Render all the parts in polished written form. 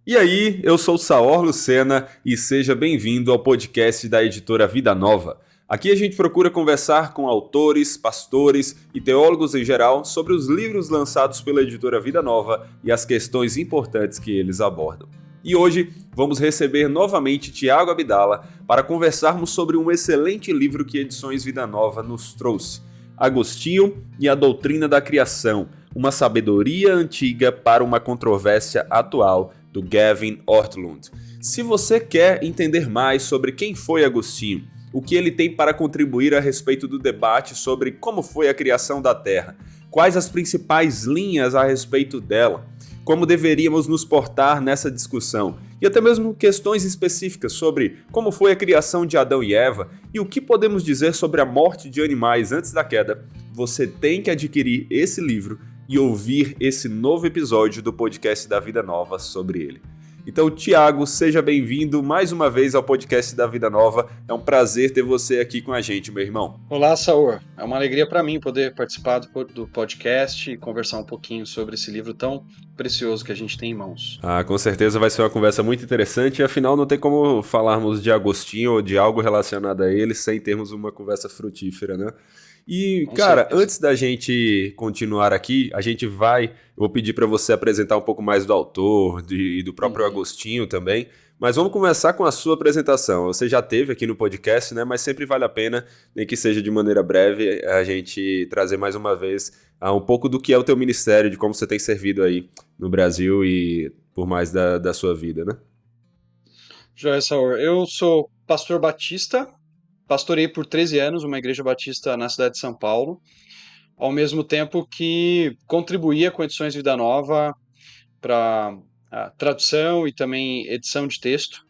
E aí, eu sou o Saor Lucena e seja bem-vindo ao podcast da editora Vida Nova. Aqui a gente procura conversar com autores, pastores e teólogos em geral sobre os livros lançados pela editora Vida Nova e as questões importantes que eles abordam. E hoje vamos receber novamente Tiago Abdala para conversarmos sobre um excelente livro que Edições Vida Nova nos trouxe: Agostinho e a Doutrina da Criação, uma sabedoria antiga para uma controvérsia atual, do Gavin Ortlund. Se você quer entender mais sobre quem foi Agostinho, o que ele tem para contribuir a respeito do debate sobre como foi a criação da Terra, quais as principais linhas a respeito dela, como deveríamos nos portar nessa discussão, e até mesmo questões específicas sobre como foi a criação de Adão e Eva e o que podemos dizer sobre a morte de animais antes da queda, você tem que adquirir esse livro e ouvir esse novo episódio do podcast da Vida Nova sobre ele. Então, Tiago, seja bem-vindo mais uma vez ao podcast da Vida Nova. É um prazer ter você aqui com a gente, meu irmão. Olá, Saor. É uma alegria para mim poder participar do podcast e conversar um pouquinho sobre esse livro tão precioso que a gente tem em mãos. Com certeza vai ser uma conversa muito interessante, e afinal não tem como falarmos de Agostinho ou de algo relacionado a ele sem termos uma conversa frutífera, né? E, Com cara, certeza. antes da gente continuar aqui, eu vou pedir para você apresentar um pouco mais do autor e do próprio Uhum. Agostinho também, mas vamos começar com a sua apresentação. Você já teve aqui no podcast, né? Mas sempre vale a pena, nem que seja de maneira breve, a gente trazer mais uma vez um pouco do que é o teu ministério, de como você tem servido aí no Brasil e por mais da sua vida, né? Joia, Saor. Eu sou pastor batista, pastorei por 13 anos uma igreja batista na cidade de São Paulo, ao mesmo tempo que contribuía com Edições Vida Nova para tradução e também edição de texto.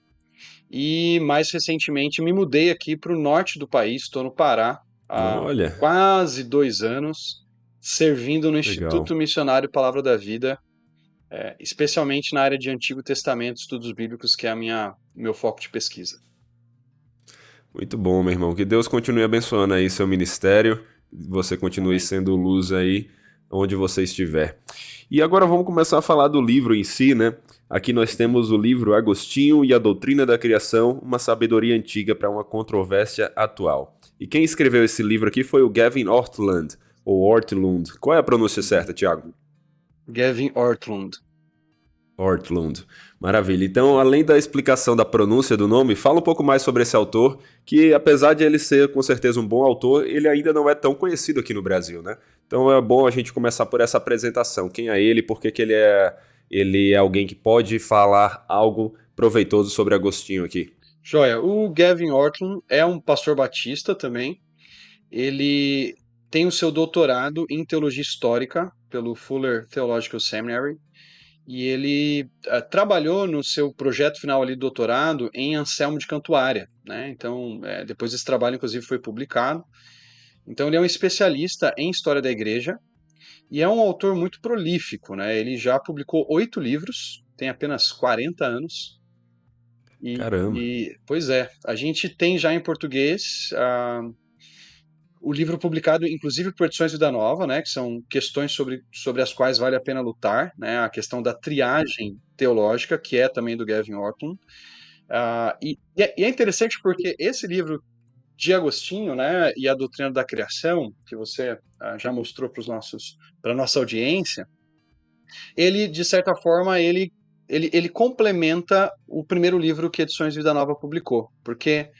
E mais recentemente me mudei aqui para o norte do país, estou no Pará há Olha, quase 2 anos, servindo no legal. Instituto Missionário Palavra da Vida, especialmente na área de Antigo Testamento, estudos bíblicos, que é meu foco de pesquisa. Muito bom, meu irmão. Que Deus continue abençoando aí seu ministério, você continue Amém. sendo luz aí onde você estiver. E agora vamos começar a falar do livro em si, né? Aqui nós temos o livro Agostinho e a Doutrina da Criação, uma sabedoria antiga para uma controvérsia atual. E quem escreveu esse livro aqui foi o Gavin Ortlund, ou Ortlund. Qual é a pronúncia certa, Tiago? Gavin Ortlund. Ortlund. Maravilha. Então, além da explicação da pronúncia do nome, fala um pouco mais sobre esse autor, que apesar de ele ser com certeza um bom autor, ele ainda não é tão conhecido aqui no Brasil, né? Então é bom a gente começar por essa apresentação. Quem é ele, por que que ele é alguém que pode falar algo proveitoso sobre Agostinho aqui. Joia, o Gavin Ortlund é um pastor batista também. Ele tem o seu doutorado em teologia histórica pelo Fuller Theological Seminary. E ele trabalhou no seu projeto final ali, doutorado, em Anselmo de Cantuária, né? Então, depois desse trabalho, inclusive, foi publicado. Então, ele é um especialista em história da igreja e é um autor muito prolífico, né? Ele já publicou 8 livros, tem apenas 40 anos. Caramba. Pois é, a gente tem já em português o livro publicado, inclusive, por Edições Vida Nova, né, que são questões sobre as quais vale a pena lutar, né, a questão da triagem teológica, que é também do Gavin Ortlund. E é interessante porque esse livro de Agostinho, né, e a doutrina da criação, que você já mostrou para nossa audiência, ele, de certa forma, ele complementa o primeiro livro que Edições Vida Nova publicou, porque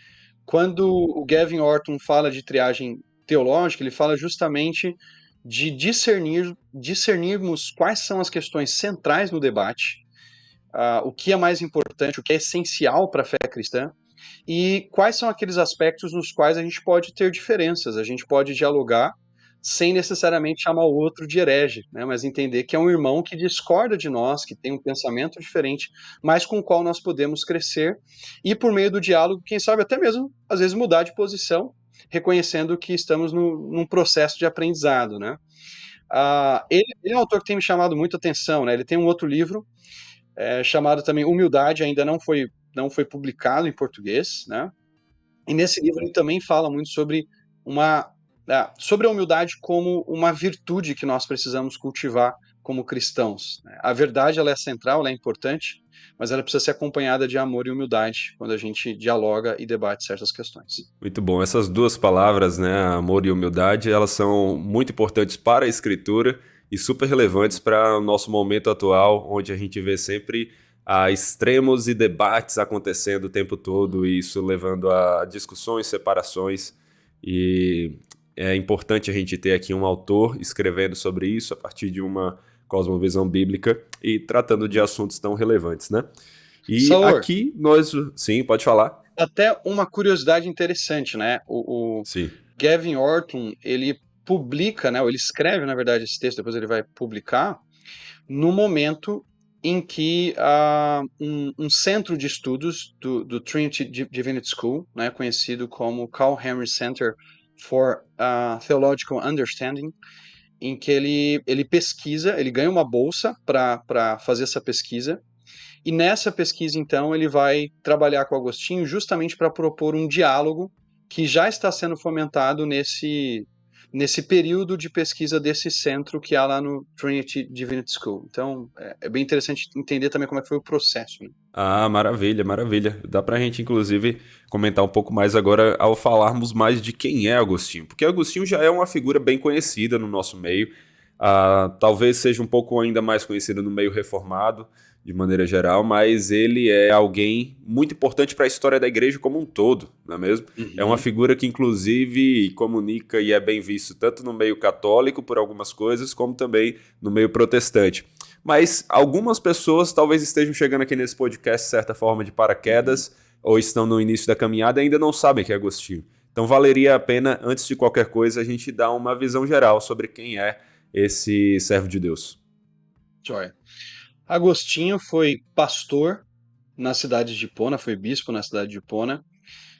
quando o Gavin Ortlund fala de triagem teológica, ele fala justamente de discernirmos quais são as questões centrais no debate, o que é mais importante, o que é essencial para a fé cristã, e quais são aqueles aspectos nos quais a gente pode ter diferenças, a gente pode dialogar sem necessariamente chamar o outro de herege, né? Mas entender que é um irmão que discorda de nós, que tem um pensamento diferente, mas com o qual nós podemos crescer e por meio do diálogo, quem sabe até mesmo, às vezes, mudar de posição, reconhecendo que estamos num processo de aprendizado, né? Ele é um autor que tem me chamado muito a atenção, né? Ele tem um outro livro chamado também Humildade, ainda não foi publicado em português, né? E nesse livro ele também fala muito sobre a humildade como uma virtude que nós precisamos cultivar como cristãos, né? A verdade, ela é central, ela é importante, mas ela precisa ser acompanhada de amor e humildade quando a gente dialoga e debate certas questões. Muito bom. Essas duas palavras, né, amor e humildade, elas são muito importantes para a escritura e super relevantes para o nosso momento atual, onde a gente vê sempre extremos e debates acontecendo o tempo todo, e isso levando a discussões, separações. E é importante a gente ter aqui um autor escrevendo sobre isso a partir de uma cosmovisão bíblica e tratando de assuntos tão relevantes, né? E Saor, aqui nós. Sim, pode falar. até uma curiosidade interessante, né? O Sim. Gavin Ortlund, ele publica, né? Ou ele escreve, na verdade, esse texto, depois ele vai publicar, no momento em que um centro de estudos do Trinity Divinity School, né, conhecido como Carl Henry Center for Theological Understanding, em que ele pesquisa, ele ganha uma bolsa para fazer essa pesquisa, e nessa pesquisa, então, ele vai trabalhar com Agostinho justamente para propor um diálogo que já está sendo fomentado nesse período de pesquisa desse centro que há lá no Trinity Divinity School. Então, é bem interessante entender também como é que foi o processo, né? Ah, maravilha, maravilha. Dá pra gente, inclusive, comentar um pouco mais agora ao falarmos mais de quem é Agostinho. Porque Agostinho já é uma figura bem conhecida no nosso meio. Talvez seja um pouco ainda mais conhecido no meio reformado, de maneira geral, mas ele é alguém muito importante para a história da igreja como um todo, não é mesmo? É uma Uhum. figura que, inclusive, comunica e é bem visto tanto no meio católico por algumas coisas, como também no meio protestante. Mas algumas pessoas talvez estejam chegando aqui nesse podcast de certa forma de Uhum. paraquedas ou estão no início da caminhada e ainda não sabem que é Agostinho. Então valeria a pena, antes de qualquer coisa, a gente dar uma visão geral sobre quem é esse servo de Deus. Joia. Agostinho foi pastor na cidade de Hipona, foi bispo na cidade de Hipona.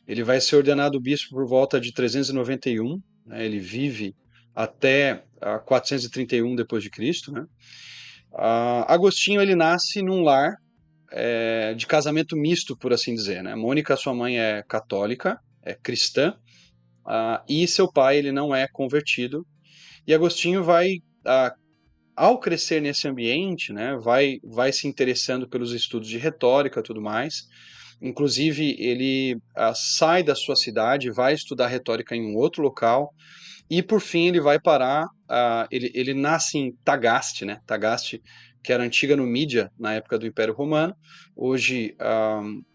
Ele vai ser ordenado bispo por volta de 391, né? Ele vive até 431 depois de Cristo, né? Agostinho, ele nasce num lar de casamento misto, por assim dizer, né? Mônica, sua mãe, é católica, é cristã, e seu pai, ele não é convertido. E Agostinho vai, ah, ao crescer nesse ambiente, né, vai se interessando pelos estudos de retórica e tudo mais. Inclusive, ele sai da sua cidade, vai estudar retórica em um outro local, e por fim ele vai parar. Ele nasce em Tagaste, né? Tagaste, que era a antiga Numídia na época do Império Romano, hoje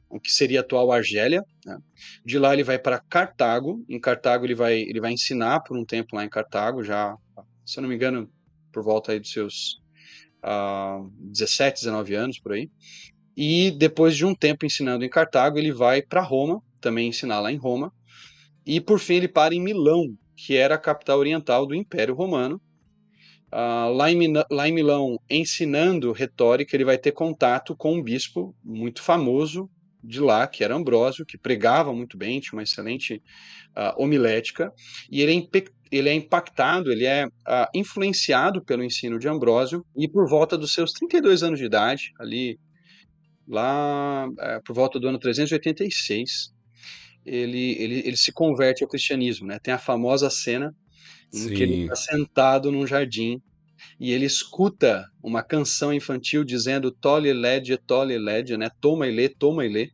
o que seria a atual Argélia, né? De lá ele vai para Cartago. Em Cartago ele vai ensinar por um tempo lá em Cartago, já, se eu não me engano, por volta aí dos seus 17, 19 anos por aí. E depois de um tempo ensinando em Cartago, ele vai para Roma, também ensinar lá em Roma. E por fim ele para em Milão, que era a capital oriental do Império Romano. Lá em Milão, ensinando retórica, ele vai ter contato com um bispo muito famoso de lá, que era Ambrósio, que pregava muito bem, tinha uma excelente homilética, e ele é impactado, ele é influenciado pelo ensino de Ambrósio, e por volta dos seus 32 anos de idade, ali, lá por volta do ano 386, ele se converte ao cristianismo, né? Tem a famosa cena em que ele Sim. está sentado num jardim e ele escuta uma canção infantil dizendo tole lede, né? Toma e lê.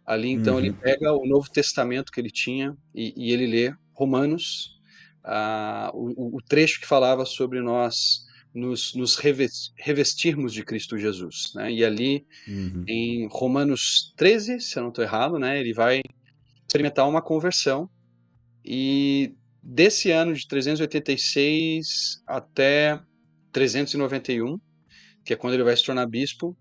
Ali então ele Uhum. pega o Novo Testamento que ele tinha e ele lê Romanos, o trecho que falava sobre nós nos revestirmos de Cristo Jesus, né? E ali Uhum. em Romanos 13, se eu não estou errado, né? Ele vai experimentar uma conversão e desse ano de 386 até 391, que é quando ele vai se tornar bispo,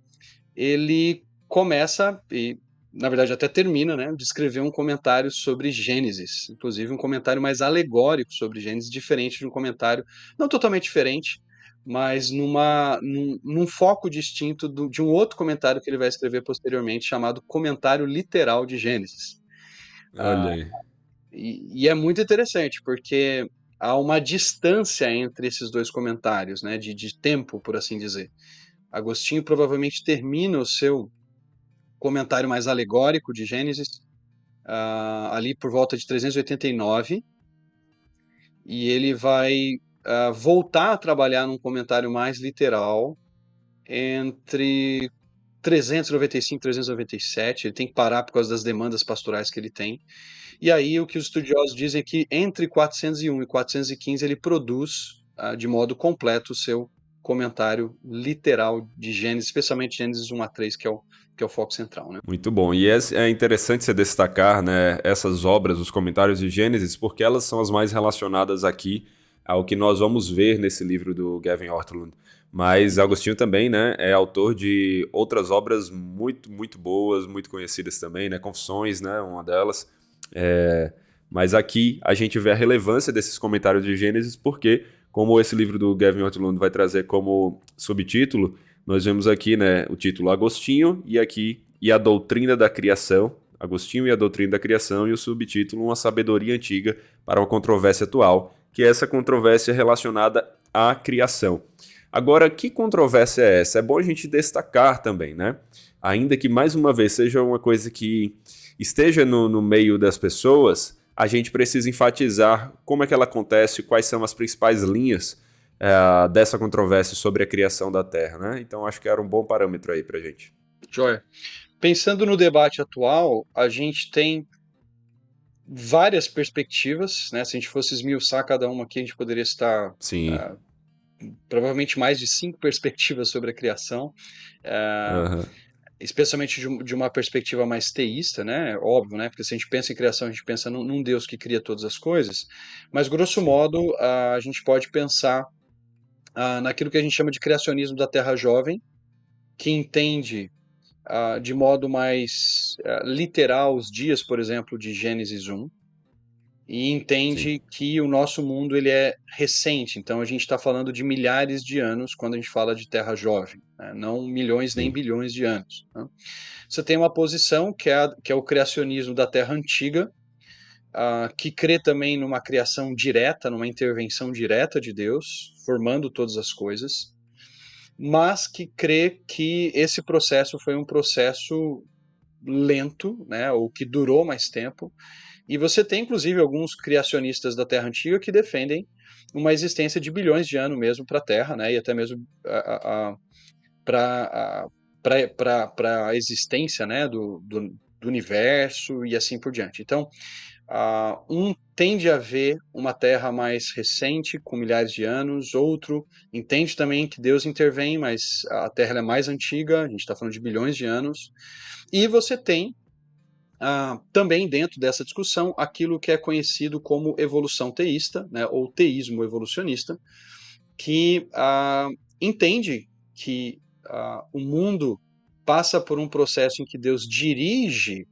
ele começa, e na verdade até termina, né, de escrever um comentário sobre Gênesis, inclusive um comentário mais alegórico sobre Gênesis, diferente de um comentário, não totalmente diferente, mas num foco distinto de um outro comentário que ele vai escrever posteriormente, chamado Comentário Literal de Gênesis. Ah, Olha aí. e é muito interessante, porque há uma distância entre esses dois comentários, né, de tempo, por assim dizer. Agostinho provavelmente termina o seu comentário mais alegórico de Gênesis ali por volta de 389, e ele vai voltar a trabalhar num comentário mais literal entre 395 e 397. Ele tem que parar por causa das demandas pastorais que ele tem. E aí o que os estudiosos dizem é que entre 401 e 415 ele produz de modo completo o seu comentário literal de Gênesis, especialmente Gênesis 1 a 3, que é o foco central, né? Muito bom. E é interessante você destacar, né, essas obras, os comentários de Gênesis, porque elas são as mais relacionadas aqui ao que nós vamos ver nesse livro do Gavin Ortlund. Mas Agostinho também, né, é autor de outras obras muito, muito boas, muito conhecidas também, né, Confissões, né, uma delas. Mas aqui a gente vê a relevância desses comentários de Gênesis porque, como esse livro do Gavin Ortlund vai trazer como subtítulo, nós vemos aqui, né, o título Agostinho e aqui e a doutrina da criação, Agostinho e a doutrina da criação, e o subtítulo Uma sabedoria antiga para uma controvérsia atual, que é essa controvérsia relacionada à criação. Agora, que controvérsia é essa? É bom a gente destacar também, né? Ainda que, mais uma vez, seja uma coisa que esteja no meio das pessoas, a gente precisa enfatizar como é que ela acontece, quais são as principais linhas dessa controvérsia sobre a criação da Terra, né? Então, acho que era um bom parâmetro aí pra gente. Joia. Pensando no debate atual, a gente tem várias perspectivas, né? Se a gente fosse esmiuçar cada uma aqui, a gente poderia estar Sim. provavelmente mais de 5 perspectivas sobre a criação, Uhum. especialmente de uma perspectiva mais teísta, né? Óbvio, né? Porque se a gente pensa em criação, a gente pensa num Deus que cria todas as coisas, mas grosso Sim. modo a gente pode pensar naquilo que a gente chama de criacionismo da Terra Jovem, que entende de modo mais literal os dias, por exemplo, de Gênesis 1, e Sim. entende que o nosso mundo ele é recente, então a gente está falando de milhares de anos quando a gente fala de Terra Jovem, né? Não milhões nem Sim. bilhões de anos, né? Você tem uma posição que é o criacionismo da Terra Antiga, que crê também numa criação direta, numa intervenção direta de Deus, formando todas as coisas, mas que crê que esse processo foi um processo lento, né, ou que durou mais tempo. E você tem, inclusive, alguns criacionistas da Terra Antiga que defendem uma existência de bilhões de anos mesmo para a Terra, né, e até mesmo para a existência, né, do universo e assim por diante. Então, um tende a ver uma Terra mais recente, com milhares de anos, outro entende também que Deus intervém, mas a Terra é mais antiga, a gente está falando de bilhões de anos, e você tem também dentro dessa discussão aquilo que é conhecido como evolução teísta, né, ou teísmo evolucionista, que entende que o mundo passa por um processo em que Deus dirige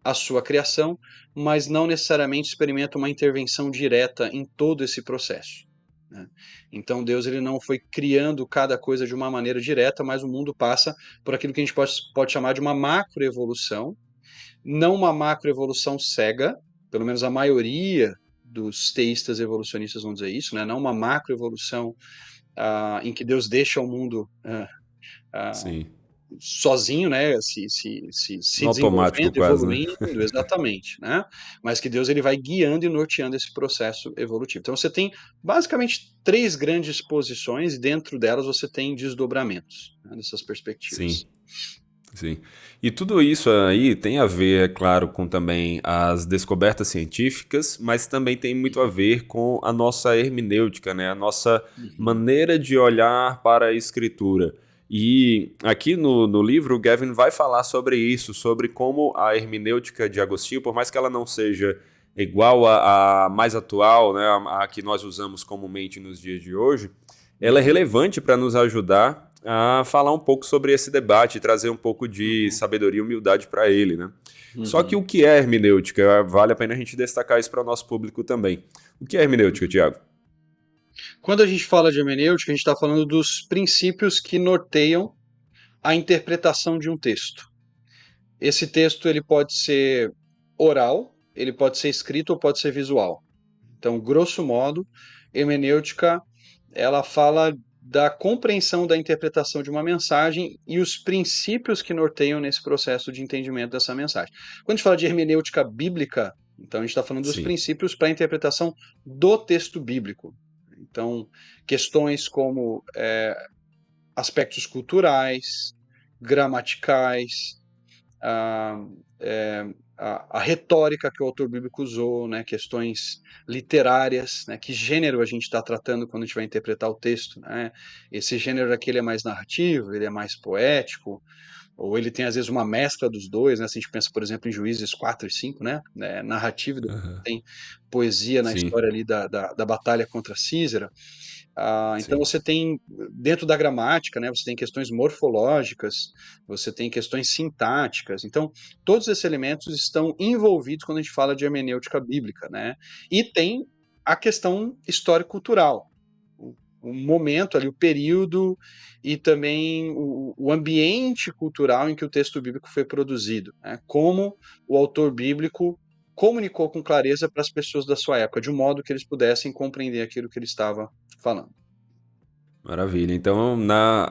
a sua criação, mas não necessariamente experimenta uma intervenção direta em todo esse processo, né? Então Deus ele não foi criando cada coisa de uma maneira direta, mas o mundo passa por aquilo que a gente pode chamar de uma macroevolução, não uma macroevolução cega, pelo menos a maioria dos teístas evolucionistas vão dizer isso, né? Não uma macroevolução em que Deus deixa o mundo Sim. sozinho, né, se No automático, desenvolvendo, quase, né? evoluindo, exatamente, né? Mas que Deus ele vai guiando e norteando esse processo evolutivo. Então você tem basicamente 3 grandes posições e dentro delas você tem desdobramentos, né, dessas Sim. perspectivas. Sim. E tudo isso aí tem a ver, é claro, com também as descobertas científicas, mas também tem muito a ver com a nossa hermenêutica, né? A nossa Uhum. maneira de olhar para a escritura. E aqui no livro, o Gavin vai falar sobre isso, sobre como a hermenêutica de Agostinho, por mais que ela não seja igual à mais atual, né, a que nós usamos comumente nos dias de hoje, ela é Uhum. relevante para nos ajudar a falar um pouco sobre esse debate e trazer um pouco de Uhum. sabedoria e humildade para ele, né? Só que Uhum. o que é hermenêutica? Vale a pena a gente destacar isso para o nosso público também. O que é hermenêutica, Tiago? Quando a gente fala de hermenêutica, a gente está falando dos princípios que norteiam a interpretação de um texto. Esse texto ele pode ser oral, ele pode ser escrito ou pode ser visual. Então, grosso modo, hermenêutica ela fala da compreensão da interpretação de uma mensagem e os princípios que norteiam nesse processo de entendimento dessa mensagem. Quando a gente fala de hermenêutica bíblica, então a gente está falando dos Sim, princípios para a interpretação do texto bíblico. Então, questões como aspectos culturais, gramaticais, a, a retórica que o autor bíblico usou, né, questões literárias, né, que gênero a gente está tratando quando a gente vai interpretar o texto, né? Esse gênero aqui ele é mais narrativo, ele é mais poético, ou ele tem às vezes uma mescla dos dois, né? Se a gente pensa, por exemplo, em Juízes 4 e 5, né? Narrativo, Aham. tem poesia na Sim, história ali da batalha contra Císera. Então sim. você tem, dentro da gramática, né, você tem questões morfológicas, você tem questões sintáticas. Então, todos esses elementos estão envolvidos quando a gente fala de hermenêutica bíblica, né? E tem a questão histórico-cultural, o momento ali, o período e também o ambiente cultural em que o texto bíblico foi produzido, né? Como o autor bíblico comunicou com clareza para as pessoas da sua época, de um modo que eles pudessem compreender aquilo que ele estava falando. Maravilha. Então,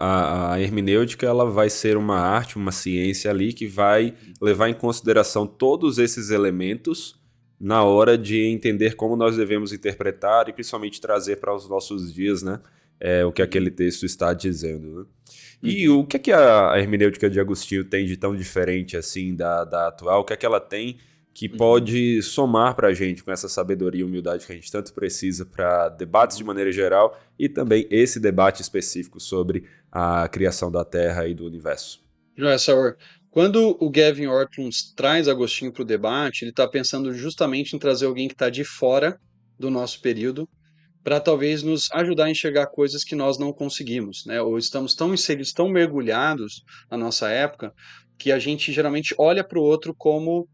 a hermenêutica ela vai ser uma arte, uma ciência ali que vai levar em consideração todos esses elementos na hora de entender como nós devemos interpretar e principalmente trazer para os nossos dias, né, o que aquele Uhum, texto está dizendo, né? E uhum, o que é que a hermenêutica de Agostinho tem de tão diferente assim da atual? O que é que ela tem que uhum, pode somar para a gente com essa sabedoria e humildade que a gente tanto precisa para debates de uhum. maneira geral e também esse debate específico sobre a criação da Terra e do universo? Joia, Sauer, quando o Gavin Ortlund traz Agostinho para o debate, ele está pensando justamente em trazer alguém que está de fora do nosso período, para talvez nos ajudar a enxergar coisas que nós não conseguimos, né? Ou estamos tão inseridos, tão mergulhados na nossa época, que a gente geralmente olha para o outro como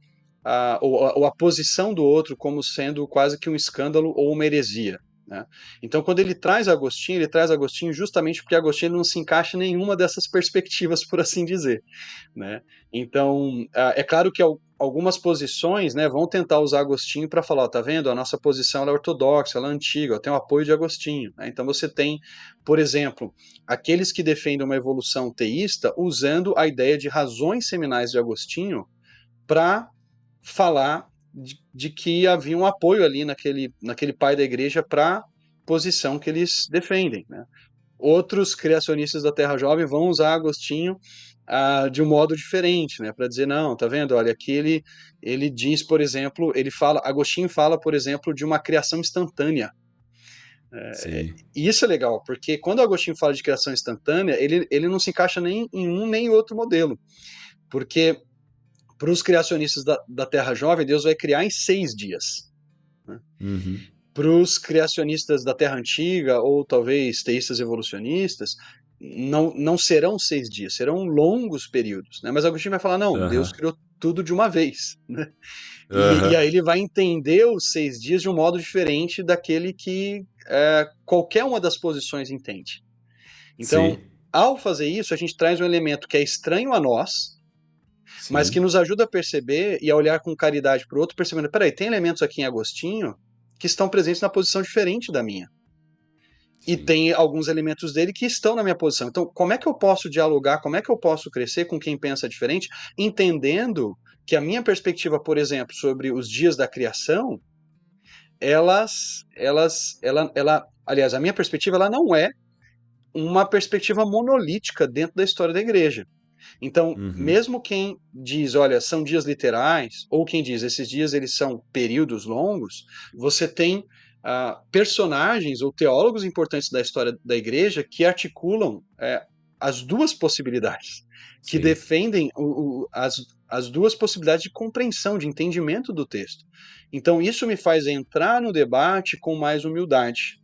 ou a posição do outro como sendo quase que um escândalo ou uma heresia, né? Então, quando ele traz Agostinho justamente porque Agostinho não se encaixa em nenhuma dessas perspectivas, por assim dizer, né? Então, é claro que algumas posições, né, vão tentar usar Agostinho para falar, ó, tá vendo? A nossa posição ela é ortodoxa, ela é antiga, ó, tem o apoio de Agostinho, né? Então você tem, por exemplo, aqueles que defendem uma evolução teísta usando a ideia de razões seminais de Agostinho para falar de que havia um apoio ali naquele pai da igreja para a posição que eles defendem, né? Outros criacionistas da Terra Jovem vão usar Agostinho de um modo diferente, né, para dizer não, tá vendo? Olha, aqui ele diz, por exemplo, Agostinho fala, por exemplo, de uma criação instantânea. Sim. E isso é legal, porque quando Agostinho fala de criação instantânea, ele não se encaixa nem em um nem em outro modelo, porque para os criacionistas da Terra Jovem, Deus vai criar em 6 dias. Né? Uhum. Para os criacionistas da Terra Antiga, ou talvez teístas evolucionistas, não serão 6 dias, serão longos períodos. Né? Mas Agostinho vai falar: não, Deus Aham. criou tudo de uma vez. Né? E Aham. aí ele vai entender os 6 dias de um modo diferente daquele que qualquer uma das posições entende. Então, Sim. ao fazer isso, a gente traz um elemento que é estranho a nós, mas que Sim. nos ajuda a perceber e a olhar com caridade para o outro, percebendo: peraí, tem elementos aqui em Agostinho que estão presentes na posição diferente da minha. E Sim. tem alguns elementos dele que estão na minha posição. Então, como é que eu posso dialogar, como é que eu posso crescer com quem pensa diferente, entendendo que a minha perspectiva, por exemplo, sobre os dias da criação, aliás, a minha perspectiva, ela não é uma perspectiva monolítica dentro da história da igreja. Então, Uhum. mesmo quem diz, olha, são dias literais, ou quem diz, esses dias eles são períodos longos, você tem personagens ou teólogos importantes da história da igreja que articulam as duas possibilidades, que Sim. defendem as duas possibilidades de compreensão, de entendimento do texto. Então, isso me faz entrar no debate com mais humildade.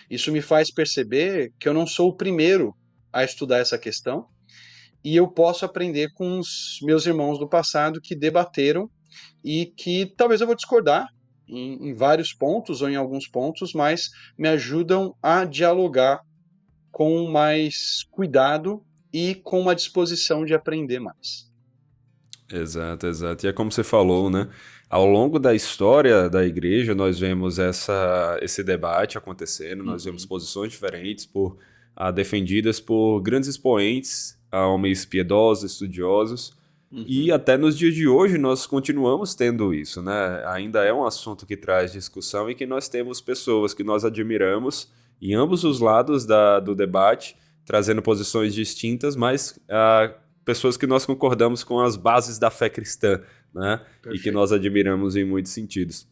Isso me faz perceber que eu não sou o primeiro a estudar essa questão, e eu posso aprender com os meus irmãos do passado que debateram e que talvez eu vou discordar em vários pontos ou em alguns pontos, mas me ajudam a dialogar com mais cuidado e com uma disposição de aprender mais. Exato, exato. E é como você falou, né? Ao longo da história da igreja, nós vemos esse debate acontecendo, nós vemos Uhum, posições diferentes defendidas por grandes expoentes, homens piedosos, estudiosos, e uhum, até nos dias de hoje nós continuamos tendo isso, né? Ainda é um assunto que traz discussão e que nós temos pessoas que nós admiramos em ambos os lados do debate, trazendo posições distintas, mas pessoas que nós concordamos com as bases da fé cristã, né? E que Perfeito. nós admiramos em muitos sentidos.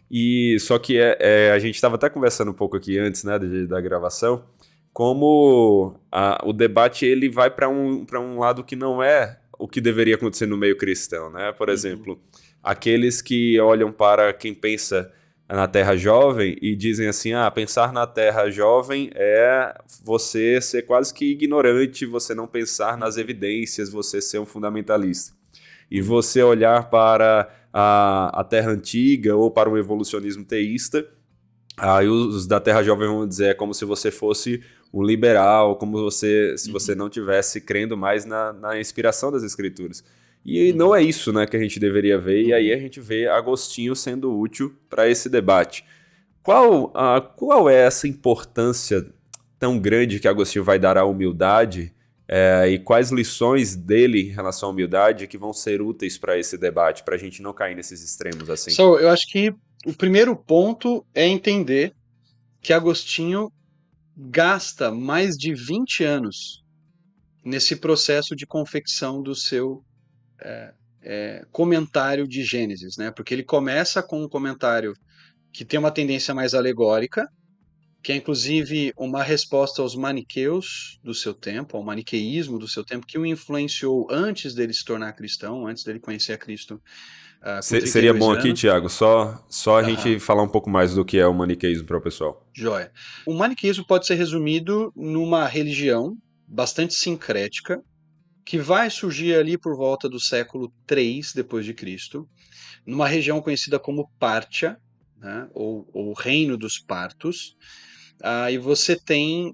E só que a gente estava até conversando um pouco aqui antes, né, da gravação, como o debate ele vai para um lado que não é o que deveria acontecer no meio cristão, né? Por exemplo, aqueles que olham para quem pensa na Terra Jovem e dizem assim, pensar na Terra Jovem é você ser quase que ignorante, você não pensar nas evidências, você ser um fundamentalista. E você olhar para a Terra Antiga ou para o evolucionismo teísta, aí os da Terra Jovem vão dizer é como se você fosse um liberal, como se você não tivesse crendo mais na inspiração das escrituras. E não é isso, né, que a gente deveria ver, e aí a gente vê Agostinho sendo útil para esse debate. Qual é essa importância tão grande que Agostinho vai dar à humildade, e quais lições dele em relação à humildade que vão ser úteis para esse debate, para a gente não cair nesses extremos assim? Eu acho que o primeiro ponto é entender que Agostinho gasta mais de 20 anos nesse processo de confecção do seu comentário de Gênesis, né? Porque ele começa com um comentário que tem uma tendência mais alegórica, que é inclusive uma resposta aos maniqueus do seu tempo, ao maniqueísmo do seu tempo, que o influenciou antes dele se tornar cristão, antes dele conhecer a Cristo, com Seria 32 bom aqui, anos. Thiago, só a Aham, gente falar um pouco mais do que é o maniqueísmo para o pessoal. joia. O maniqueísmo pode ser resumido numa religião bastante sincrética, que vai surgir ali por volta do século 3 depois de Cristo, numa região conhecida como Pártia, né, ou Reino dos Partos. E você tem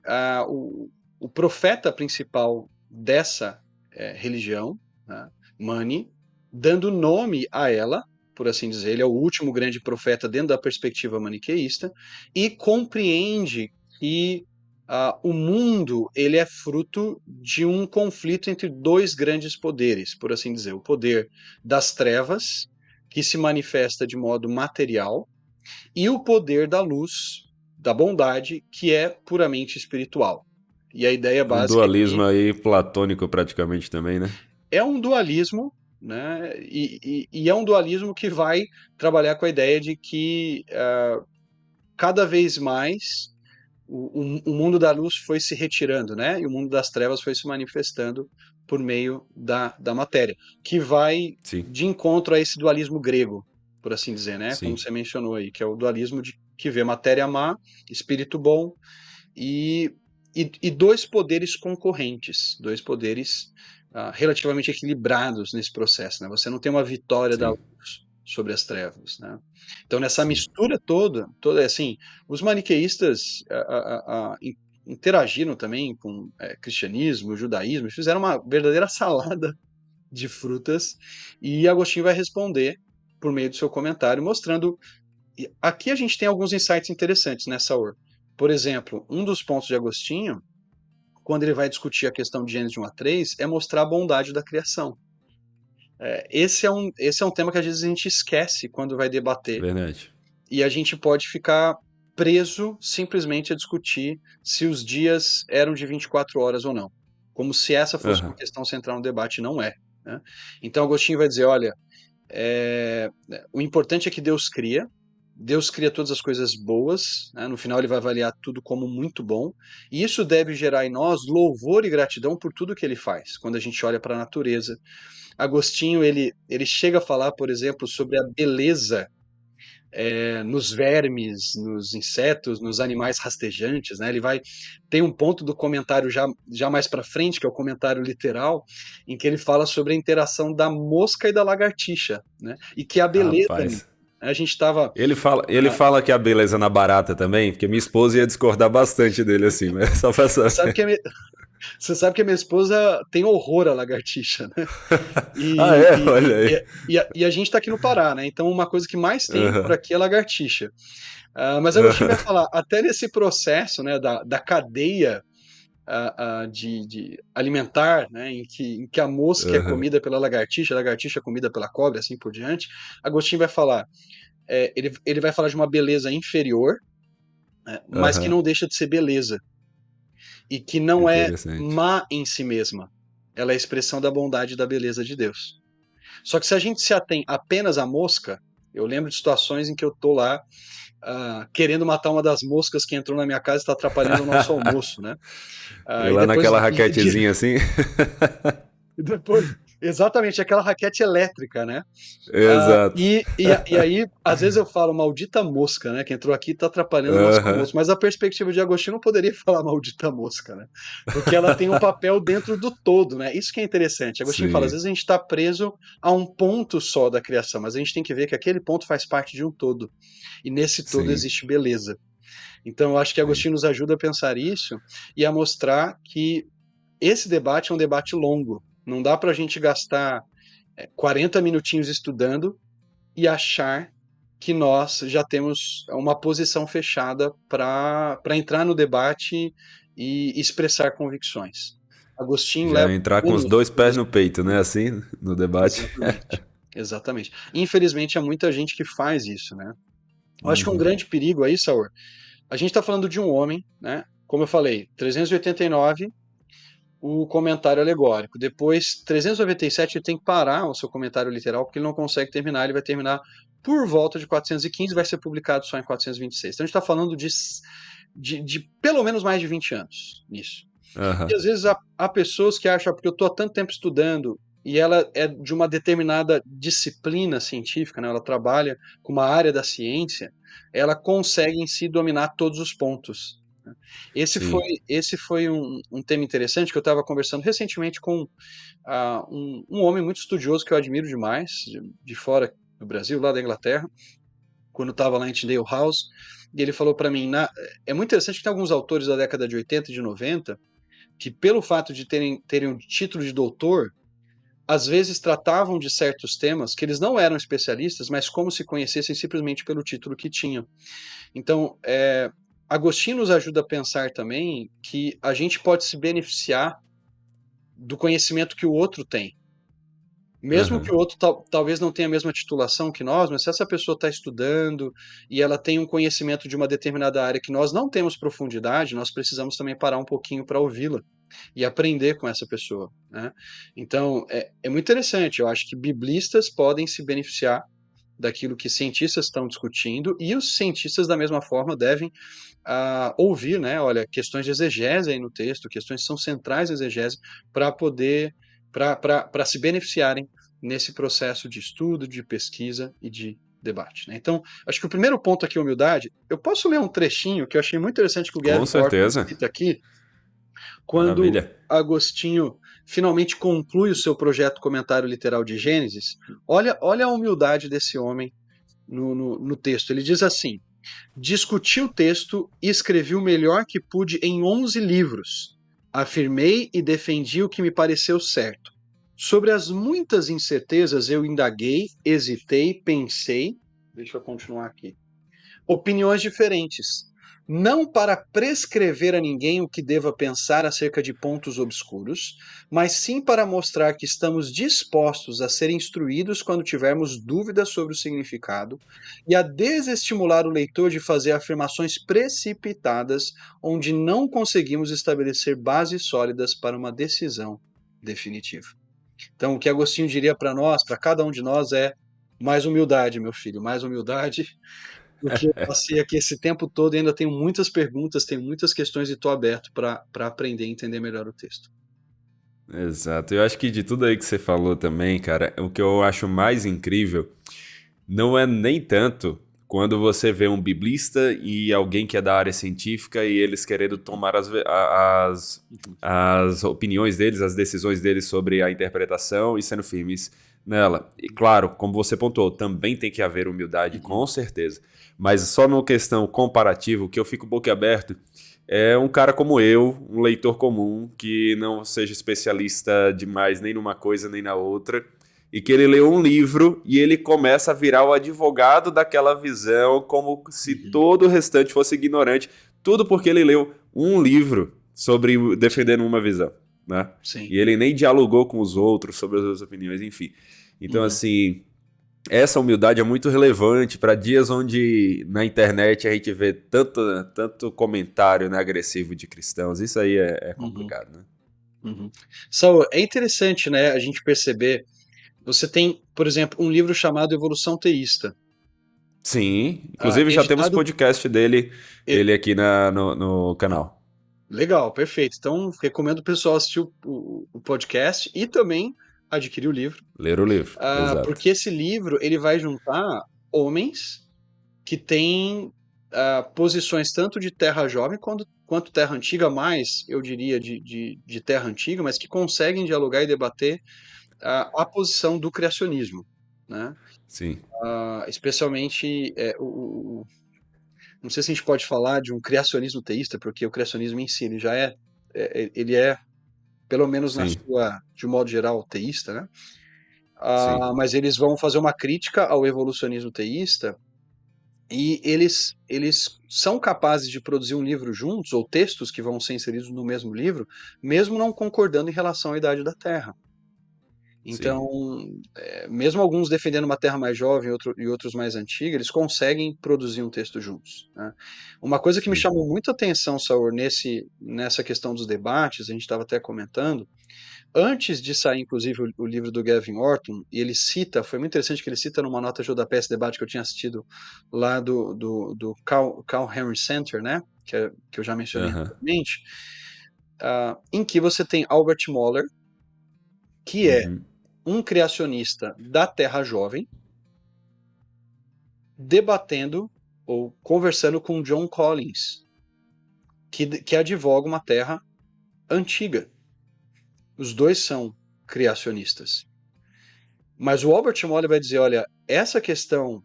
o profeta principal dessa religião, né, Mani, dando nome a ela, por assim dizer, ele é o último grande profeta dentro da perspectiva maniqueísta, e compreende que o mundo ele é fruto de um conflito entre dois grandes poderes, por assim dizer, o poder das trevas, que se manifesta de modo material, e o poder da luz, da bondade, que é puramente espiritual. E a ideia Um básica é dualismo que aí platônico praticamente também, né? é um dualismo, né? E é um dualismo que vai trabalhar com a ideia de que cada vez mais o mundo da luz foi se retirando, né? E o mundo das trevas foi se manifestando por meio da matéria, que vai Sim, de encontro a esse dualismo grego, por assim dizer, né? Como sim, você mencionou aí, que é o dualismo que vê matéria má, espírito bom e, e dois poderes concorrentes, dois poderes relativamente equilibrados nesse processo, né? Você não tem uma vitória da sim, luz sobre as trevas, né? Então nessa sim. mistura toda assim, os maniqueístas interagiram também com cristianismo, judaísmo, fizeram uma verdadeira salada de frutas, e Agostinho vai responder por meio do seu comentário, mostrando. Aqui a gente tem alguns insights interessantes nessa Saur. Por exemplo, um dos pontos de Agostinho, quando ele vai discutir a questão de Gênesis de 1 a 3, é mostrar a bondade da criação. Esse é um tema que às vezes a gente esquece quando vai debater, Verdade. e a gente pode ficar preso simplesmente a discutir se os dias eram de 24 horas ou não. Como se essa fosse uma Aham. questão central no debate, não é. Né? Então Agostinho vai dizer, olha, o importante é que Deus cria todas as coisas boas, né? No final ele vai avaliar tudo como muito bom, e isso deve gerar em nós louvor e gratidão por tudo que ele faz, quando a gente olha para a natureza. Agostinho, ele chega a falar, por exemplo, sobre a beleza nos vermes, nos insetos, nos animais rastejantes, né? Ele vai tem um ponto do comentário já mais para frente, que é o comentário literal, em que ele fala sobre a interação da mosca e da lagartixa, né? E que a beleza Rapaz. a gente estava Ele fala que a beleza na barata também, porque minha esposa ia discordar bastante dele assim, mas só pra você sabe saber. que a minha esposa tem horror à lagartixa, né? Ah, E, é? e, Olha e, aí. e a gente está aqui no Pará, né? Então uma coisa que mais tem por Aham. aqui é lagartixa. Mas Agostinho vai Aham. falar, até nesse processo, né, da cadeia de alimentar, né, em que a mosca é Aham. comida pela lagartixa, a lagartixa é comida pela cobra, assim por diante, Agostinho vai falar, ele vai falar de uma beleza inferior, mas que Aham. não deixa de ser beleza. E que não é Interessante. má em si mesma. Ela é a expressão da bondade e da beleza de Deus. Só que se a gente se atém apenas à mosca, eu lembro de situações em que eu tô lá querendo matar uma das moscas que entrou na minha casa e está atrapalhando o nosso almoço, né? E E lá depois naquela raquetezinha assim. e depois exatamente, aquela raquete elétrica, né? Exato. E aí, às vezes eu falo maldita mosca, né? Que entrou aqui e está atrapalhando o nosso Aham. almoço. Mas a perspectiva de Agostinho não poderia falar maldita mosca, né? Porque ela tem um papel dentro do todo, né? Isso que é interessante. Agostinho fala, às Sim, vezes a gente está preso a um ponto só da criação, mas a gente tem que ver que aquele ponto faz parte de um todo. E nesse todo sim, existe beleza. Então, eu acho que sim. Agostinho nos ajuda a pensar isso e a mostrar que esse debate é um debate longo. Não dá para a gente gastar 40 minutinhos estudando e achar que nós já temos uma posição fechada para entrar no debate e expressar convicções. Agostinho leva Já entrar com os anos dois para pés no discutir peito, né? isso. Assim, no debate. Exatamente. Exatamente. Infelizmente, há muita gente que faz isso, né? Eu acho que um Uhum. grande perigo aí, Saur, a gente está falando de um homem, né? Como eu falei, 389, o comentário alegórico. Depois, 397, ele tem que parar o seu comentário literal, porque ele não consegue terminar. Ele vai terminar por volta de 415, vai ser publicado só em 426. Então, a gente está falando de pelo menos mais de 20 anos nisso. E Aham. às vezes há pessoas que acham, porque eu estou há tanto tempo estudando, e ela é de uma determinada disciplina científica, né? Ela trabalha com uma área da ciência, ela consegue em si dominar todos os pontos. Né? Sim. Esse foi um tema interessante que eu estava conversando recentemente com um homem muito estudioso que eu admiro demais, de fora do Brasil, lá da Inglaterra, quando estava lá em Tyndale House, e ele falou para mim, é muito interessante que tem alguns autores da década de 80 e de 90 que pelo fato de terem um título de doutor, às vezes tratavam de certos temas que eles não eram especialistas, mas como se conhecessem simplesmente pelo título que tinham. Então, Agostinho nos ajuda a pensar também que a gente pode se beneficiar do conhecimento que o outro tem. Mesmo que Aham. o outro talvez não tenha a mesma titulação que nós, mas se essa pessoa está estudando e ela tem um conhecimento de uma determinada área que nós não temos profundidade, nós precisamos também parar um pouquinho para ouvi-la e aprender com essa pessoa, né? Então, é muito interessante. Eu acho que biblistas podem se beneficiar daquilo que cientistas estão discutindo e os cientistas, da mesma forma, devem ouvir, né? Olha, questões de exegese aí no texto, questões que são centrais da exegese para poder, para se beneficiarem nesse processo de estudo, de pesquisa e de debate, né? Então, acho que o primeiro ponto aqui é humildade. Eu posso ler um trechinho que eu achei muito interessante que o Com Gavin Ortman certeza. cita aqui, quando Maravilha. Agostinho finalmente conclui o seu projeto comentário literal de Gênesis. Olha a humildade desse homem no texto. Ele diz assim: discuti o texto e escrevi o melhor que pude em 11 livros. Afirmei e defendi o que me pareceu certo. Sobre as muitas incertezas, eu indaguei, hesitei, pensei. Deixa eu continuar aqui. Opiniões diferentes. Não para prescrever a ninguém o que deva pensar acerca de pontos obscuros, mas sim para mostrar que estamos dispostos a ser instruídos quando tivermos dúvidas sobre o significado e a desestimular o leitor de fazer afirmações precipitadas onde não conseguimos estabelecer bases sólidas para uma decisão definitiva. Então, o que Agostinho diria para nós, para cada um de nós, é mais humildade, meu filho, mais humildade, porque eu passei aqui esse tempo todo e ainda tenho muitas perguntas, tenho muitas questões e estou aberto para aprender e entender melhor o texto. Exato. Eu acho que de tudo aí que você falou também, cara, o que eu acho mais incrível não é nem tanto quando você vê um biblista e alguém que é da área científica e eles querendo tomar as opiniões deles, as decisões deles sobre a interpretação e sendo firmes nela. E claro, como você pontuou, também tem que haver humildade, Uhum, com certeza. Mas só numa questão comparativa, o que eu fico boquiaberto é um cara como eu, um leitor comum, que não seja especialista demais nem numa coisa nem na outra, e que ele leu um livro e ele começa a virar o advogado daquela visão, como se uhum. todo o restante fosse ignorante, tudo porque ele leu um livro sobre Sim, defendendo uma visão, né? sim. E ele nem dialogou com os outros sobre as suas opiniões, enfim. Então, Uhum, assim, essa humildade é muito relevante para dias onde na internet a gente vê tanto comentário, né, agressivo de cristãos. Isso aí é Uhum, complicado, né? uhum. Saul, é interessante, né, a gente perceber. Você tem, por exemplo, um livro chamado Evolução Teísta, Sim, inclusive já temos editado. podcast dele aqui no canal. Legal, perfeito. Então, recomendo o pessoal assistir o podcast e também adquirir o livro, Ler o livro, exato. porque esse livro ele vai juntar homens que têm posições tanto de terra jovem quanto terra antiga, mais, eu diria, de terra antiga, mas que conseguem dialogar e debater a posição do criacionismo, né? Sim. Especialmente não sei se a gente pode falar de um criacionismo teísta, porque o criacionismo em si ele já ele é pelo menos Sim, de um modo geral, teísta, né? sim, Mas eles vão fazer uma crítica ao evolucionismo teísta e eles são capazes de produzir um livro juntos, ou textos que vão ser inseridos no mesmo livro, mesmo não concordando em relação à idade da Terra. sim, Então, mesmo alguns defendendo uma Terra mais jovem e outros mais antiga, eles conseguem produzir um texto juntos, né? Uma coisa que me sim. chamou muita atenção, Saur, nessa questão dos debates, a gente estava até comentando, antes de sair, inclusive, o livro do Gavin Orton, e ele cita, foi muito interessante que ele cita numa nota de rodapé esse debate que eu tinha assistido lá do Carl Henry Center, né? Que eu já mencionei Aham. anteriormente, em que você tem Albert Moller, que é Uhum. um criacionista da Terra Jovem, debatendo ou conversando com John Collins, que advoga uma Terra antiga. Os dois são criacionistas. Mas o Albert Molle vai dizer, olha, essa questão,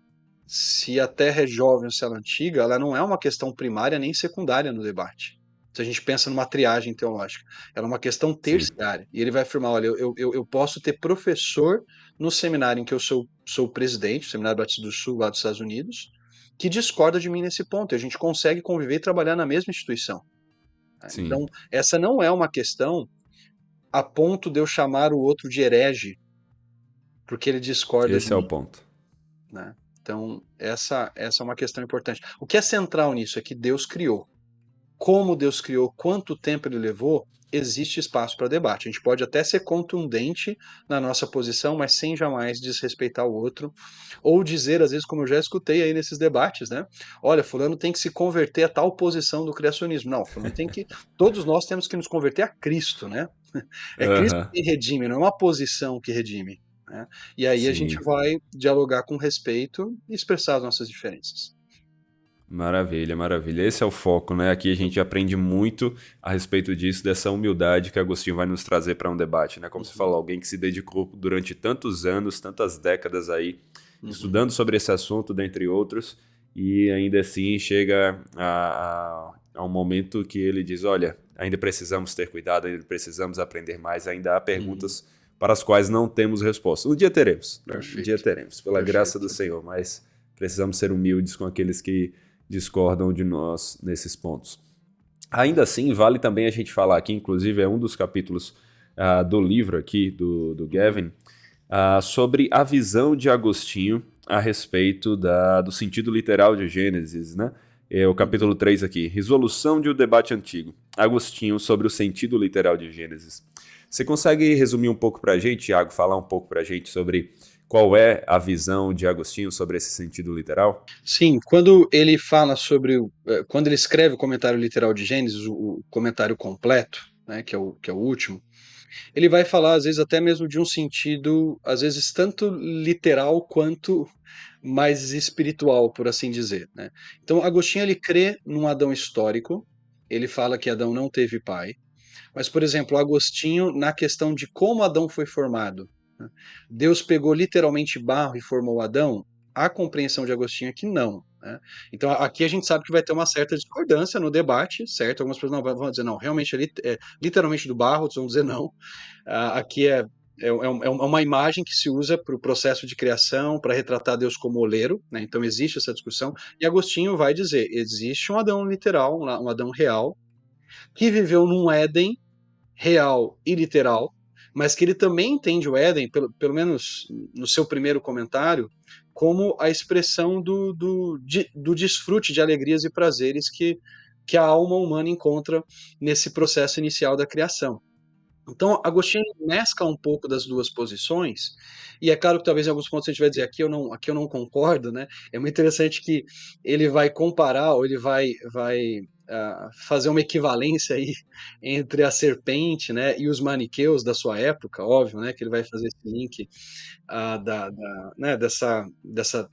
se a Terra é jovem ou se ela é antiga, ela não é uma questão primária nem secundária no debate. Se a gente pensa numa triagem teológica, ela é uma questão Sim, terciária. E ele vai afirmar, olha, eu posso ter professor no seminário em que eu sou presidente, o Seminário Batista do Sul, lá dos Estados Unidos, que discorda de mim nesse ponto. E a gente consegue conviver e trabalhar na mesma instituição. sim. Então, essa não é uma questão a ponto de eu chamar o outro de herege, porque ele discorda de Esse é o mim, ponto. né? Então, essa é uma questão importante. O que é central nisso é que Deus criou. Como Deus criou, quanto tempo ele levou, existe espaço para debate. A gente pode até ser contundente na nossa posição, mas sem jamais desrespeitar o outro, ou dizer, às vezes, como eu já escutei aí nesses debates, né? Olha, fulano tem que se converter a tal posição do criacionismo. Não, fulano tem que. Todos nós temos que nos converter a Cristo, né? É Cristo Aham. que redime, não é uma posição que redime, né? E aí a gente Sim. vai dialogar com respeito e expressar as nossas diferenças. Maravilha, maravilha. Esse é o foco, né? Aqui a gente aprende muito a respeito disso, dessa humildade que Agostinho vai nos trazer para um debate, né? Como você Uhum, falou, alguém que se dedicou durante tantos anos, tantas décadas aí, uhum, estudando sobre esse assunto, dentre outros, e ainda assim chega a um momento que ele diz: olha, ainda precisamos ter cuidado, ainda precisamos aprender mais, ainda há uhum. perguntas para as quais não temos resposta. Um dia teremos, né? Um dia Perfeito, teremos, pela graça do perfeito. Senhor, mas precisamos ser humildes com aqueles que discordam de nós nesses pontos. Ainda assim, vale também a gente falar aqui, inclusive é um dos capítulos do livro aqui, do Uhum, Gavin, sobre a visão de Agostinho a respeito do sentido literal de Gênesis, né? É o uhum. capítulo 3 aqui, Resolução de um debate antigo. Agostinho sobre o sentido literal de Gênesis. Você consegue resumir um pouco para a gente, Tiago, falar um pouco para a gente sobre qual é a visão de Agostinho sobre esse sentido literal? Sim, quando ele fala sobre quando ele escreve o comentário literal de Gênesis, o comentário completo, né, que é o último, ele vai falar às vezes até mesmo de um sentido, às vezes tanto literal quanto mais espiritual, por assim dizer, né. Então Agostinho ele crê num Adão histórico, ele fala que Adão não teve pai, mas, por exemplo, Agostinho na questão de como Adão foi formado, né. Deus pegou literalmente barro e formou Adão? A compreensão de Agostinho é que não, né. Então aqui a gente sabe que vai ter uma certa discordância no debate, certo? Algumas pessoas não vão dizer: "Não, realmente é literalmente do barro", outros vão dizer: "Não". Aqui é uma imagem que se usa para o processo de criação, para retratar Deus como oleiro, né? Então existe essa discussão. E Agostinho vai dizer: existe um Adão literal, um Adão real, que viveu num Éden real e literal, mas que ele também entende o Éden, pelo menos no seu primeiro comentário, como a expressão do desfrute de alegrias e prazeres que a alma humana encontra nesse processo inicial da criação. Então, Agostinho mescla um pouco das duas posições, e é claro que talvez em alguns pontos a gente vai dizer aqui eu não concordo, né? É muito interessante que ele vai comparar, ou ele vai fazer uma equivalência aí entre a serpente, né, e os maniqueus da sua época, óbvio, né, que ele vai fazer esse link né, dessa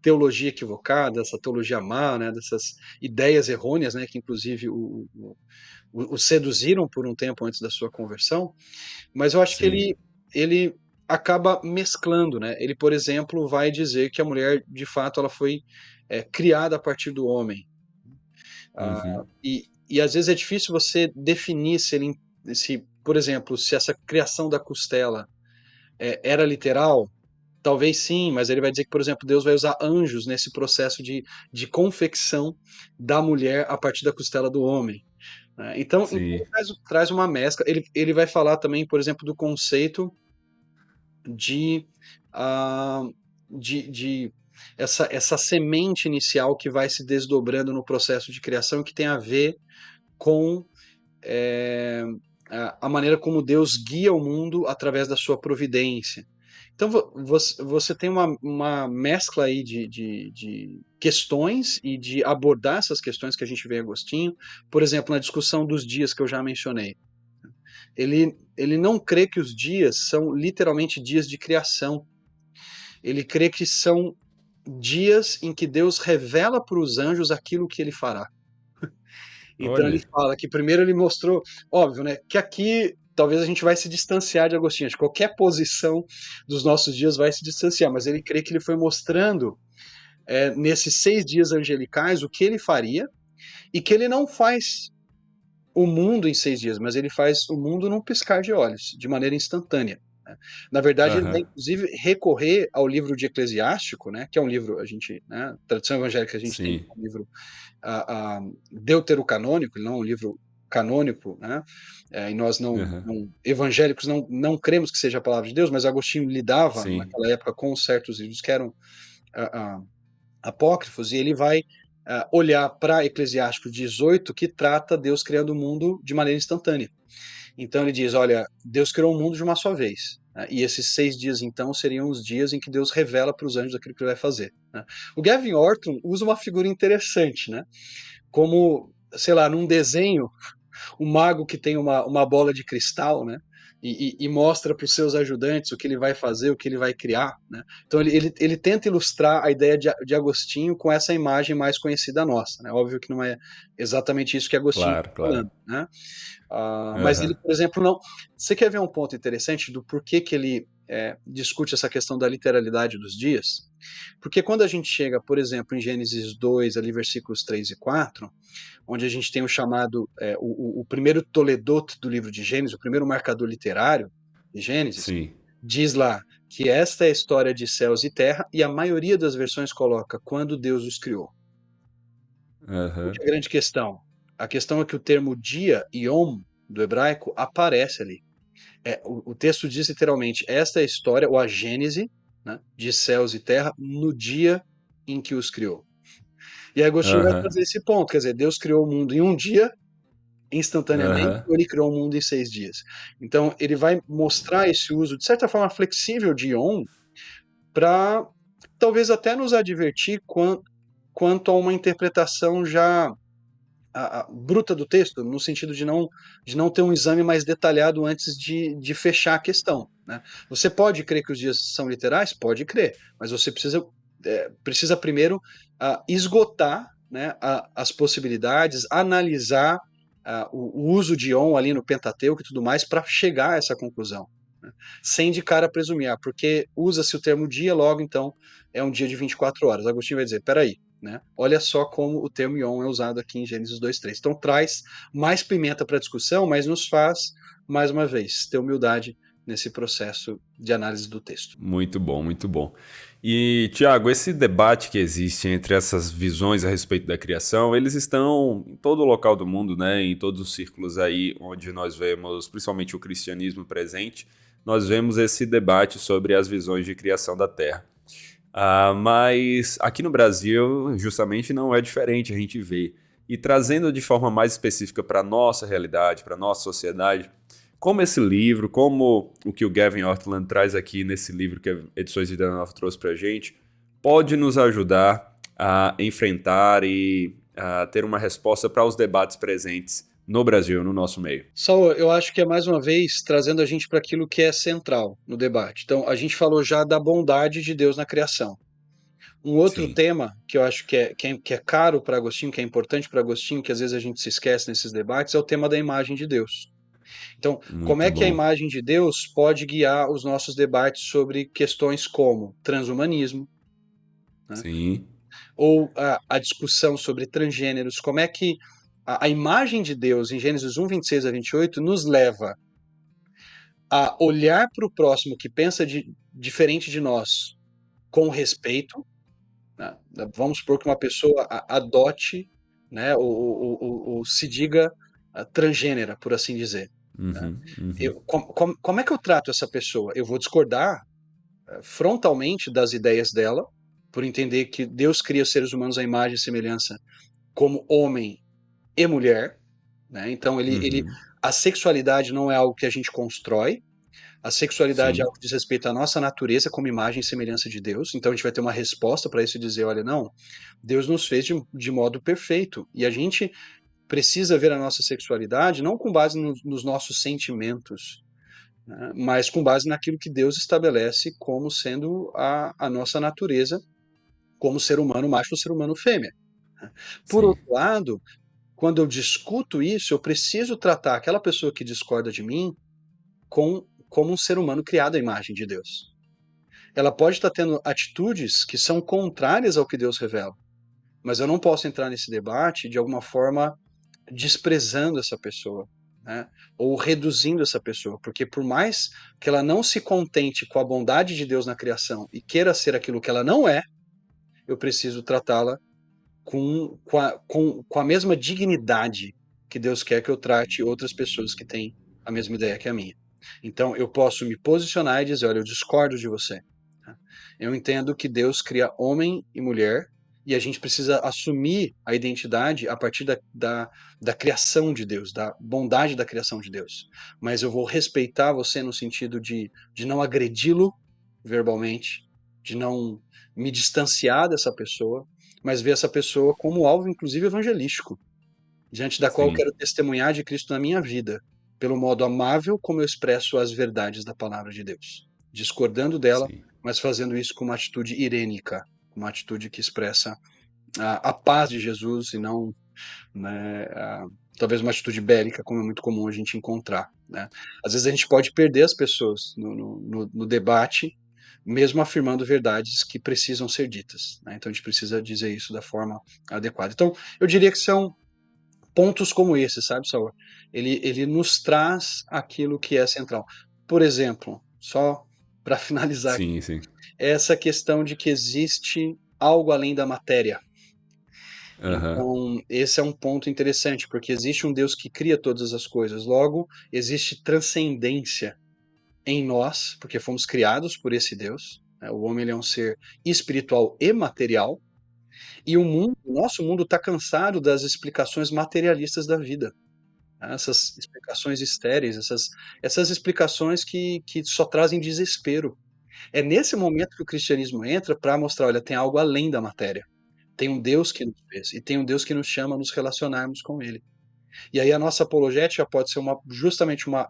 teologia equivocada, dessa teologia má, né, dessas ideias errôneas, né, que inclusive o seduziram por um tempo antes da sua conversão, mas eu acho que Sim. ele acaba mesclando, né? Ele, por exemplo, vai dizer que a mulher, de fato, ela foi criada a partir do homem. Uhum. E às vezes é difícil você definir se, por exemplo, se essa criação da costela era literal. Talvez sim, mas ele vai dizer que, por exemplo, Deus vai usar anjos nesse processo de confecção da mulher a partir da costela do homem, né? Então Sim. traz uma mescla. Ele vai falar também, por exemplo, do conceito de, ah, de essa semente inicial que vai se desdobrando no processo de criação, que tem a ver com eh, a maneira como Deus guia o mundo através da sua providência. Então você tem uma mescla aí de questões e de abordar essas questões que a gente vê em Agostinho, por exemplo, na discussão dos dias que eu já mencionei. Ele não crê que os dias são literalmente dias de criação. Ele crê que são dias em que Deus revela para os anjos aquilo que ele fará. Então ele Olha. fala que primeiro ele mostrou, óbvio, né, que aqui talvez a gente vai se distanciar de Agostinho, de qualquer posição dos nossos dias vai se distanciar, mas ele crê que ele foi mostrando nesses 6 dias angelicais o que ele faria e que ele não faz o mundo em 6 dias, mas ele faz o mundo num piscar de olhos, de maneira instantânea, né? Na verdade, ele vai Aham. inclusive recorrer ao livro de Eclesiástico, né, que é um livro, a gente, né, tradição evangélica que a gente tem, Sim. um livro deuterocanônico, ele não é um livro canônico, né? E nós Aham. evangélicos não cremos que seja a palavra de Deus, mas Agostinho lidava Sim. naquela época com certos livros que eram ah, ah, apócrifos, e ele vai olhar para Eclesiástico 18, que trata Deus criando o mundo de maneira instantânea. Então ele diz: olha, Deus criou o mundo de uma só vez, né? E esses 6 dias, então, seriam os dias em que Deus revela para os anjos aquilo que ele vai fazer, né? O Gavin Orton usa uma figura interessante, né? Como, sei lá, num desenho, o mago que tem uma bola de cristal, né? E mostra para os seus ajudantes o que ele vai fazer, o que ele vai criar, né? Então ele tenta ilustrar a ideia de Agostinho com essa imagem mais conhecida nossa, né? Óbvio que não é exatamente isso que Agostinho Claro, está claro. falando, né? Mas ele, Aham. por exemplo, não. Você quer ver um ponto interessante do porquê que ele discute essa questão da literalidade dos dias? Porque quando a gente chega, por exemplo, em Gênesis 2, ali versículos 3 e 4, onde a gente tem o chamado, o primeiro Toledot do livro de Gênesis, o primeiro marcador literário de Gênesis, Sim. diz lá que esta é a história de céus e terra, e a maioria das versões coloca quando Deus os criou. Qual Aham. que é a grande questão? A questão é que o termo dia, yom, do hebraico, aparece ali. O texto diz literalmente: esta é a história, ou a gênese, né, de céus e terra, no dia em que os criou. E Agostinho vai Aham. trazer esse ponto, quer dizer, Deus criou o mundo em um dia, instantaneamente, Aham. ou ele criou o mundo em 6 dias. Então, ele vai mostrar esse uso, de certa forma, flexível de Yom, para talvez até nos advertir quanto a uma interpretação já bruta do texto, no sentido de não ter um exame mais detalhado antes de fechar a questão, né? Você pode crer que os dias são literais? Pode crer, mas você precisa primeiro esgotar, né, as possibilidades, analisar o uso de on ali no Pentateuco e tudo mais para chegar a essa conclusão, né? Sem de cara presumir, porque usa-se o termo dia, logo então é um dia de 24 horas. Agostinho vai dizer, peraí, né? Olha só como o termo Yom é usado aqui em Gênesis 2:3. Então traz mais pimenta para a discussão, mas nos faz, mais uma vez, ter humildade nesse processo de análise do texto. Muito bom, muito bom. E, Tiago, esse debate que existe entre essas visões a respeito da criação, eles estão em todo o local do mundo, né? Em todos os círculos aí onde nós vemos, principalmente o cristianismo presente, nós vemos esse debate sobre as visões de criação da Terra. Mas aqui no Brasil, justamente, não é diferente, a gente vê. E trazendo de forma mais específica para a nossa realidade, para a nossa sociedade, como esse livro, como o que o Gavin Ortlund traz aqui nesse livro que a Edições Vida Nova trouxe para a gente, pode nos ajudar a enfrentar e a ter uma resposta para os debates presentes no Brasil, no nosso meio. Saul, eu acho que é mais uma vez trazendo a gente para aquilo que é central no debate. Então, a gente falou já da bondade de Deus na criação. Um outro Sim, tema que eu acho que é caro para Agostinho, que é importante para Agostinho, que às vezes a gente se esquece nesses debates, é o tema da imagem de Deus. Então, como muito é que a bom. imagem de Deus pode guiar os nossos debates sobre questões como transhumanismo, né? Sim, Ou a discussão sobre transgêneros? Como é que a imagem de Deus, em Gênesis 1, 26 a 28, nos leva a olhar para o próximo que pensa diferente de nós com respeito, né? Vamos supor que uma pessoa adote, né, ou se diga transgênera, por assim dizer, né? uhum, uhum. Como é que eu trato essa pessoa? Eu vou discordar frontalmente das ideias dela, por entender que Deus cria seres humanos à imagem e semelhança como homem e mulher, né? Então Uhum. a sexualidade não é algo que a gente constrói. A sexualidade é Sim, algo que diz respeito à nossa natureza como imagem e semelhança de Deus. Então a gente vai ter uma resposta para isso e dizer, olha, não, Deus nos fez de modo perfeito. E a gente precisa ver a nossa sexualidade não com base nos nossos sentimentos, né, mas com base naquilo que Deus estabelece como sendo a nossa natureza como ser humano macho ou ser humano fêmea. Por sim, outro lado, quando eu discuto isso, eu preciso tratar aquela pessoa que discorda de mim como um ser humano criado à imagem de Deus. Ela pode estar tendo atitudes que são contrárias ao que Deus revela, mas eu não posso entrar nesse debate de alguma forma desprezando essa pessoa, né? Ou reduzindo essa pessoa, porque por mais que ela não se contente com a bondade de Deus na criação e queira ser aquilo que ela não é, eu preciso tratá-la com a mesma dignidade que Deus quer que eu trate outras pessoas que têm a mesma ideia que a minha. Então, eu posso me posicionar e dizer: olha, eu discordo de você. Tá? Eu entendo que Deus cria homem e mulher e a gente precisa assumir a identidade a partir da criação de Deus, da bondade da criação de Deus. Mas eu vou respeitar você no sentido de não agredi-lo verbalmente, de não me distanciar dessa pessoa, mas ver essa pessoa como alvo, inclusive evangelístico, diante da qual eu sim, quero testemunhar de Cristo na minha vida, pelo modo amável como eu expresso as verdades da palavra de Deus, discordando dela, sim, mas fazendo isso com uma atitude irênica, uma atitude que expressa a paz de Jesus e não, né, talvez uma atitude bélica, como é muito comum a gente encontrar, né? Às vezes a gente pode perder as pessoas no debate, mesmo afirmando verdades que precisam ser ditas, né? Então a gente precisa dizer isso da forma adequada. Então, eu diria que são pontos como esse, sabe, Saul? Ele nos traz aquilo que é central. Por exemplo, só para finalizar aqui, sim, sim. essa questão de que existe algo além da matéria. Aham, Então, esse é um ponto interessante, porque existe um Deus que cria todas as coisas. Logo, existe transcendência em nós, porque fomos criados por esse Deus, né? O homem ele é um ser espiritual e material, e o nosso mundo está cansado das explicações materialistas da vida, né? Essas explicações estéreis, essas explicações que só trazem desespero. É nesse momento que o cristianismo entra para mostrar, olha, tem algo além da matéria. Tem um Deus que nos fez e tem um Deus que nos chama a nos relacionarmos com ele. E aí a nossa apologética pode ser justamente uma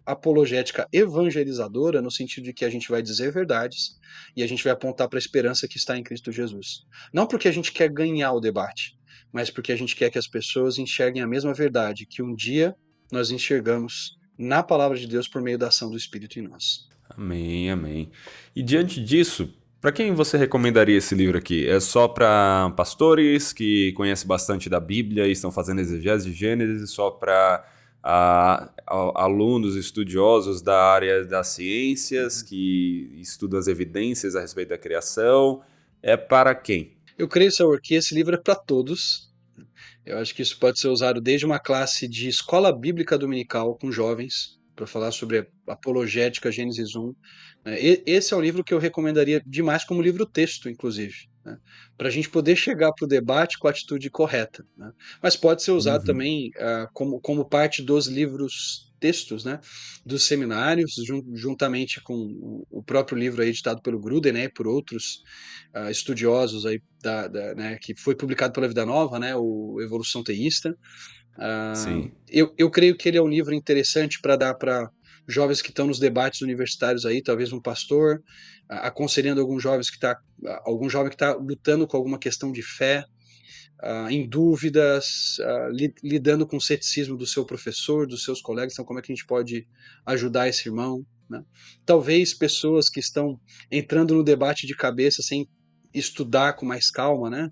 apologética evangelizadora, no sentido de que a gente vai dizer verdades e a gente vai apontar para a esperança que está em Cristo Jesus. Não porque a gente quer ganhar o debate, mas porque a gente quer que as pessoas enxerguem a mesma verdade que um dia nós enxergamos na palavra de Deus por meio da ação do Espírito em nós. amém, amém. E diante disso, para quem você recomendaria esse livro aqui? É só para pastores que conhecem bastante da Bíblia e estão fazendo exegese de Gênesis, só para alunos estudiosos da área das ciências, que estudam as evidências a respeito da criação? É para quem? Eu creio, Saur, que esse livro é para todos. Eu acho que isso pode ser usado desde uma classe de escola bíblica dominical com jovens, para falar sobre apologética, Gênesis 1. Né? Esse é um livro que eu recomendaria demais como livro-texto, inclusive, né? Para a gente poder chegar para o debate com a atitude correta. Né? Mas pode ser usado Uhum. também como parte dos livros textos, né, dos seminários, juntamente com o próprio livro aí editado pelo Gruden, né, e por outros estudiosos aí né, que foi publicado pela Vida Nova, né, o Evolução Teísta. Sim. Eu creio que ele é um livro interessante para dar para jovens que estão nos debates universitários aí, talvez um pastor aconselhando algum jovem que está lutando com alguma questão de fé, em dúvidas, lidando com o ceticismo do seu professor, dos seus colegas. Então, como é que a gente pode ajudar esse irmão? Né? Talvez pessoas que estão entrando no debate de cabeça sem estudar com mais calma, né?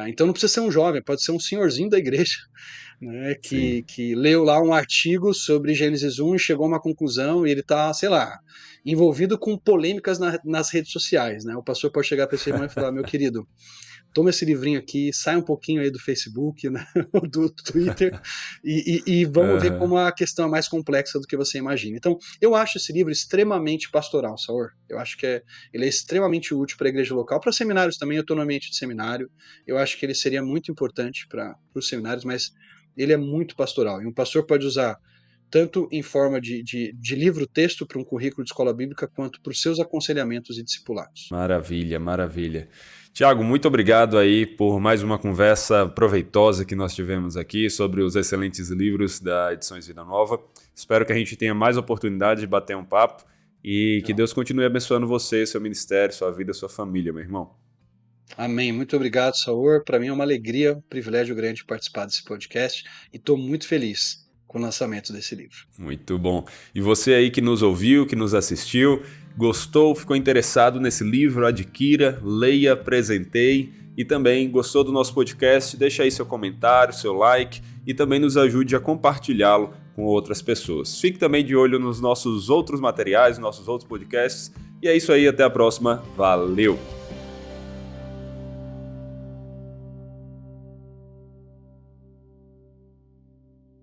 Então não precisa ser um jovem, pode ser um senhorzinho da igreja, né? Sim. Que leu lá um artigo sobre Gênesis 1 e chegou a uma conclusão e ele está, sei lá, envolvido com polêmicas nas redes sociais, né? O pastor pode chegar para esse irmão e falar: meu querido, toma esse livrinho aqui, sai um pouquinho aí do Facebook, né, do Twitter, e vamos ver Aham. como a questão é mais complexa do que você imagina. Então, eu acho esse livro extremamente pastoral, Saur. Eu acho que ele é extremamente útil para a igreja local, para seminários também. Eu estou no ambiente de seminário. Eu acho que ele seria muito importante para os seminários, mas ele é muito pastoral. E um pastor pode usar tanto em forma de livro-texto para um currículo de escola bíblica, quanto para os seus aconselhamentos e discipulados. Maravilha, maravilha. Tiago, muito obrigado aí por mais uma conversa proveitosa que nós tivemos aqui sobre os excelentes livros da Edições Vida Nova. Espero que a gente tenha mais oportunidade de bater um papo e que Deus continue abençoando você, seu ministério, sua vida, sua família, meu irmão. Amém. Muito obrigado, Saor. Para mim é uma alegria, um privilégio grande participar desse podcast e estou muito feliz com o lançamento desse livro. Muito bom. E você aí que nos ouviu, que nos assistiu, gostou, ficou interessado nesse livro, adquira, leia, presenteie e também gostou do nosso podcast, deixa aí seu comentário, seu like e também nos ajude a compartilhá-lo com outras pessoas. Fique também de olho nos nossos outros materiais, nossos outros podcasts. E é isso aí, até a próxima. Valeu!